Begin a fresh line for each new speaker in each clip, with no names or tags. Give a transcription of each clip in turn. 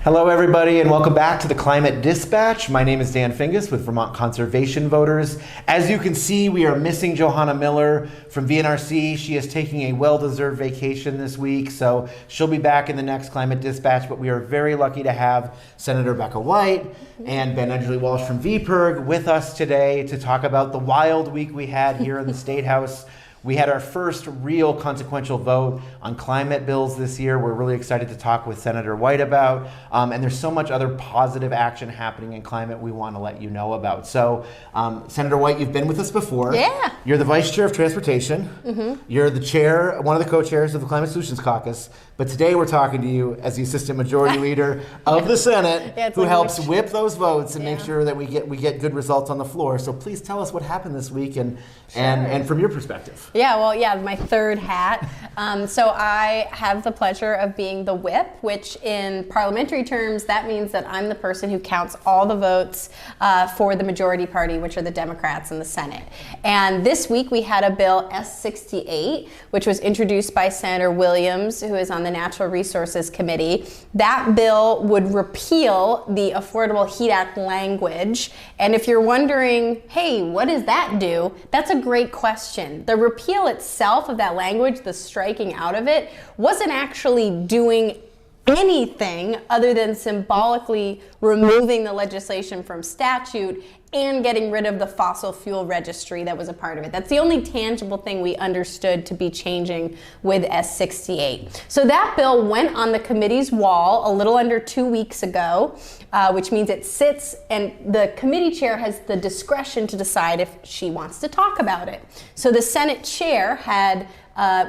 Hello everybody and welcome back to the Climate Dispatch. My name is Dan Fingus with Vermont Conservation Voters. As you can see, we are missing Johanna Miller from VNRC. She is taking a well-deserved vacation this week, so she'll be back in the next Climate Dispatch, but we are very lucky to have Senator Becca White and Ben Edgerly Walsh from VPIRG with us today to talk about the wild week we had here in the State House. We had our first real consequential vote on climate bills this year. We're really excited to talk with Senator White about, and there's so much other positive action happening in climate we want to let you know about. So, Senator White, you've been with us before.
Yeah.
You're the Vice Chair of Transportation.
Mm-hmm.
You're the chair, one of the co-chairs of the Climate Solutions Caucus. But today we're talking to you as the Assistant Majority Leader of the Senate, who helps whip those votes and make sure that we get good results on the floor. So please tell us what happened this week and from your perspective.
My third hat. So I have the pleasure of being the whip, which in parliamentary terms, that means that I'm the person who counts all the votes for the majority party, which are the Democrats in the Senate. And this week we had a bill S68, which was introduced by Senator Williams, who is on the Natural Resources Committee. That bill would repeal the Affordable Heat Act language. And if you're wondering, hey, what does that do? That's a great question. The repeal itself of that language, the striking out of it, wasn't actually doing anything other than symbolically removing the legislation from statute and getting rid of the fossil fuel registry that was a part of it. That's the only tangible thing we understood to be changing with S68. So that bill went on the committee's wall a little under 2 weeks ago, which means it sits and the committee chair has the discretion to decide if she wants to talk about it. So the Senate chair had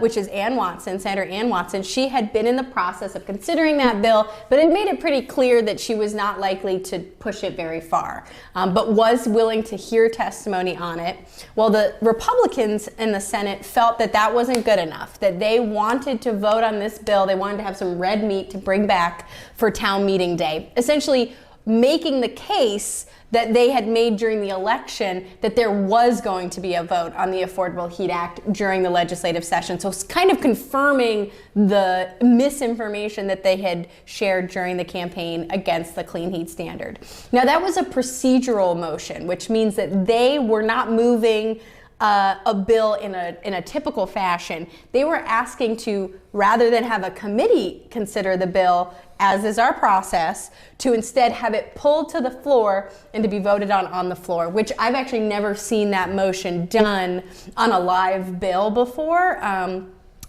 which is Senator Ann Watson. She had been in the process of considering that bill, but it made it pretty clear that she was not likely to push it very far, but was willing to hear testimony on it. Well, the Republicans in the Senate felt that that wasn't good enough, that they wanted to vote on this bill. They wanted to have some red meat to bring back for town meeting day, essentially making the case that they had made during the election that there was going to be a vote on the Affordable Heat Act during the legislative session. So it's kind of confirming the misinformation that they had shared during the campaign against the clean heat standard. Now that was a procedural motion, which means that they were not moving a bill in a typical fashion. They were asking to, rather than have a committee consider the bill, as is our process, to instead have it pulled to the floor and to be voted on the floor, which I've actually never seen that motion done on a live bill before.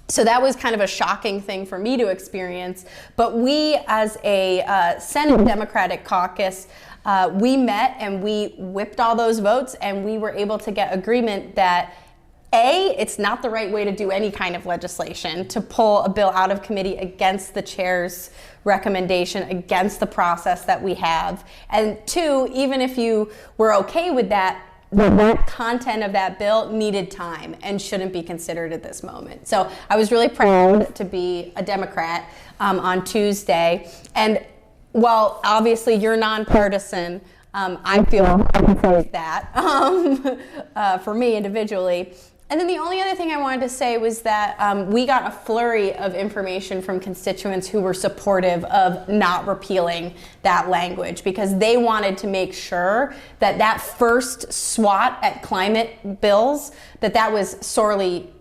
So that was kind of a shocking thing for me to experience. But we, as a Senate Democratic caucus, we met and we whipped all those votes, and we were able to get agreement that it's not the right way to do any kind of legislation, to pull a bill out of committee against the chair's recommendation, against the process that we have. And two, even if you were okay with that, the content of that bill needed time and shouldn't be considered at this moment. So I was really proud to be a Democrat on Tuesday. And while obviously you're nonpartisan, I feel I can say that for me individually. And then the only other thing I wanted to say was that we got a flurry of information from constituents who were supportive of not repealing that language, because they wanted to make sure that that first swat at climate bills, that was sorely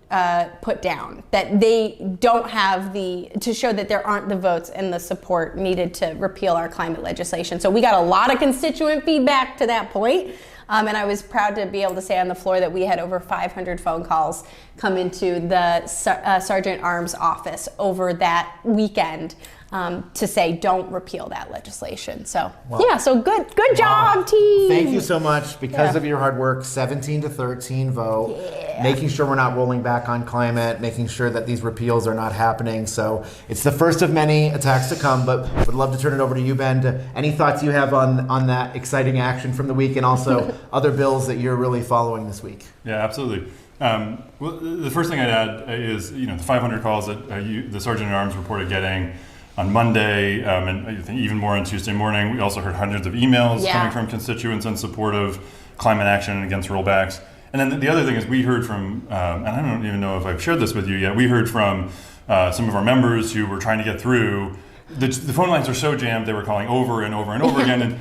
put down, that they don't have to show that there aren't the votes and the support needed to repeal our climate legislation. So we got a lot of constituent feedback to that point. And I was proud to be able to say on the floor that we had over 500 phone calls come into the Sergeant Arms office over that weekend to say don't repeal that legislation. So so good job, team.
Thank you so much. Because of your hard work, 17-13 vote, making sure we're not rolling back on climate, making sure that these repeals are not happening. So it's the first of many attacks to come, but would love to turn it over to you, Ben, to any thoughts you have on that exciting action from the week, and also other bills that you're really following this week.
Yeah, absolutely. Well, the first thing I'd add is, the 500 calls that the Sergeant at Arms reported getting on Monday, and I think even more on Tuesday morning. We also heard hundreds of emails coming from constituents in support of climate action and against rollbacks. And then the other thing is we heard from, and I don't even know if I've shared this with you yet, we heard from some of our members who were trying to get through the phone lines are so jammed, they were calling over and over and over again. And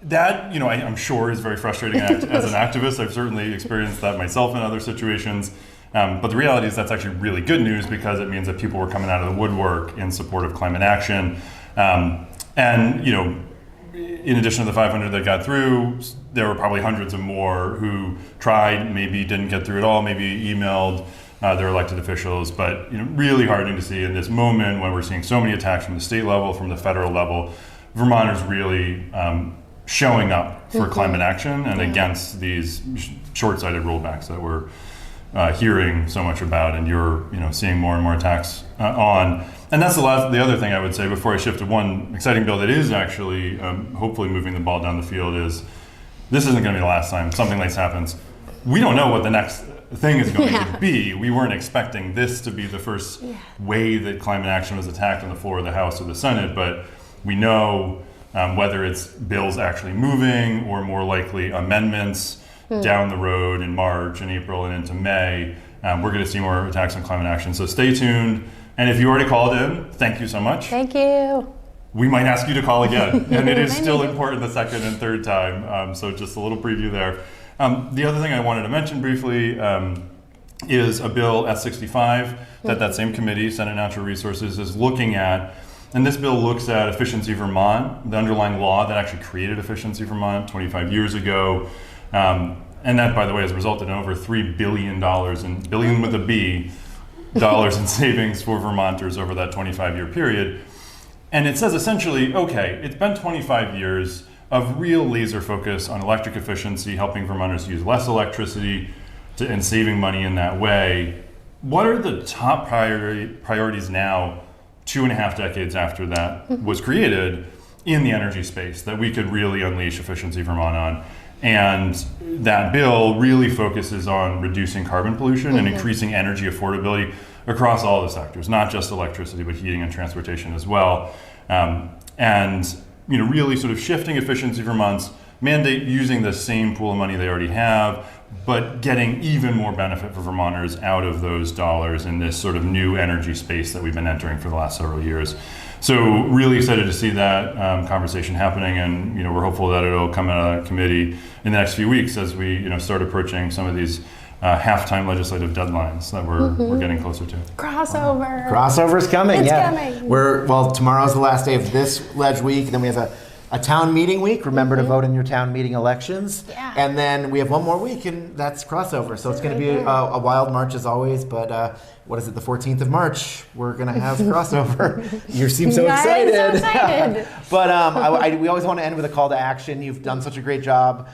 that, I'm sure is very frustrating as an activist. I've certainly experienced that myself in other situations. But the reality is that's actually really good news because it means that people were coming out of the woodwork in support of climate action. In addition to the 500 that got through, there were probably hundreds of more who tried, maybe didn't get through at all, maybe emailed their elected officials. But really heartening to see in this moment when we're seeing so many attacks from the state level, from the federal level, Vermonters really showing up for climate action and against these short-sighted rollbacks that we're hearing so much about, and you're seeing more and more attacks on. And that's the other thing I would say before I shift to one exciting bill that is actually hopefully moving the ball down the field is this isn't going to be the last time something like this happens. We don't know what the next thing is going to be. We weren't expecting this to be the first way that climate action was attacked on the floor of the House or the Senate, but we know whether it's bills actually moving or more likely amendments down the road in March and April and into May, we're going to see more attacks on climate action. So stay tuned. And if you already called in, thank you so much.
Thank you.
We might ask you to call again. And it is still important the second and third time. So just a little preview there. The other thing I wanted to mention briefly is a bill S65 that same committee, Senate Natural Resources, is looking at. And this bill looks at Efficiency Vermont, the underlying law that actually created Efficiency Vermont 25 years ago. And that, by the way, has resulted in over $3 billion, billion with a B, dollars in savings for Vermonters over that 25-year period. And it says essentially, okay, it's been 25 years of real laser focus on electric efficiency, helping Vermonters use less electricity and saving money in that way. What are the top priorities now, 2.5 decades after that was created, in the energy space that we could really unleash Efficiency Vermont on? And that bill really focuses on reducing carbon pollution and increasing energy affordability across all the sectors, not just electricity, but heating and transportation as well. And really sort of shifting Efficiency Vermont's mandate using the same pool of money they already have, but getting even more benefit for Vermonters out of those dollars in this sort of new energy space that we've been entering for the last several years. So really excited to see that conversation happening, and we're hopeful that it'll come out of committee in the next few weeks as we start approaching some of these halftime legislative deadlines that we're getting closer to.
Crossover.
Crossover's coming.
It's
coming.
coming.
Tomorrow's the last day of this ledge week, and then we have a town meeting week. Remember to vote in your town meeting elections.
Yeah.
And then we have one more week, and that's crossover. So it's going to be a wild March as always. But what is it, the 14th of March? We're going to have crossover. You seem so excited.
I'm so excited.
But we always want to end with a call to action. You've done such a great job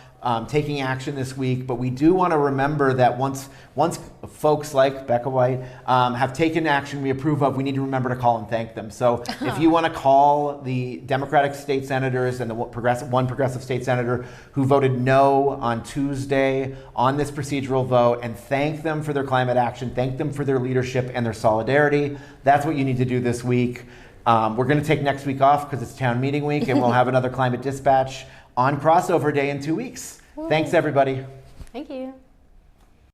taking action this week. But we do want to remember that once folks like Becca White have taken action we approve of, we need to remember to call and thank them. So if you want to call the Democratic state senators and the one progressive state senator who voted no on Tuesday on this procedural vote and thank them for their climate action, thank them for their leadership and their solidarity, that's what you need to do this week. We're going to take next week off because it's town meeting week, and we'll have another climate dispatch on crossover day in 2 weeks. Thanks, everybody.
Thank you.